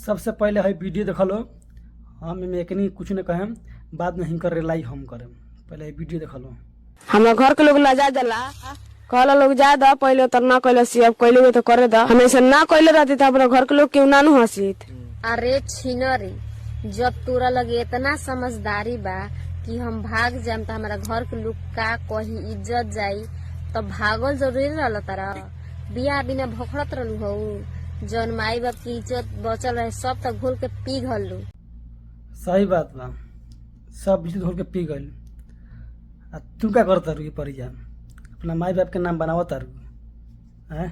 सबसे पहले है वीडियो देख लो, हम इमें एकनी कुछ न कहें, बाद में हिंकर रिलाई हम करें। पहले वीडियो देख लो। हमारे घर के लोग लजा जाला, कहला लोग जा दा पहले तो ना कहले सी, अब कहले तो करे दा। हमें से ना कहले रहती तो अपने घर के लोग क्यों ना हंसीत। अरे छिनरी, जब तोरा लगे इतना समझदारी बा कि हम भाग जाम तो हमारा घर के लोग का कही, इज्जत जाई, तो भागल जरूरी रहल। तारा बियाह बिना भोखड़त रहलू हो, जौन माई बाप की इज्जत बचल रहे सब तक घोल के पी घलू। सही बात बा, सब बिजली घोल के पी गई। आ तू क्या करता रू? पड़ी जा अपना माई बाप के नाम बनावा तारू है,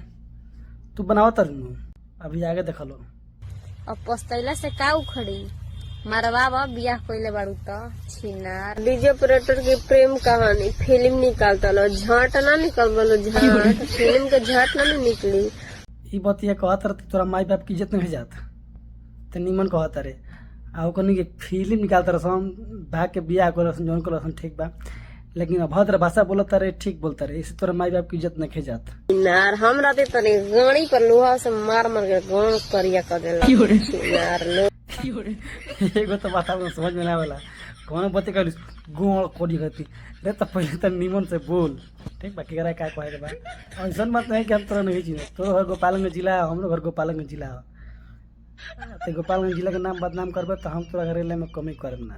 तू बनावा तारू। अभी आगे देख लो। अब पछतैला से का उखड़ी, मरवा बियाह कोइले बाड़ू तो छिनार। डीजे ऑपरेटर की प्रेम कहानी फिल्म निकालता लो, झाट ना निकल झाट, फिल्म के झाट ना निकली। ई बतिया कहत रहे तोरा माई बाप की इज्जत नहीं जात, तो निमन कहत रे। आ ओकनी के फिल्म निकालता रसन, भाग के बियाह करसन, जौन करसन ठीक बा, लेकिन अभद्र भाषा बोलत रे, ठीक बोलता रे, इससे तोरा माई बाप की इज्जत नहीं जात। नार हम रहते तनी गाड़ी पर लोहा से मार मार के गांव करिया कर देला यार लो। एगो तो बात आपको समझ में ना वाला, कौन बते कहली गोड़ कोडी करती रे, तो पहले तो निमन से बोल, ठीक बा? केकरा का कहे के बा, ऐसन बात नहीं कि हम तोरा नहीं चिन्ह। तो घर गोपालगंज जिला, हमरो घर गोपालगंज जिला हो, तो गोपालगंज जिला के नाम बदनाम करबे तो हम तोरा घरे में कमी करब ना।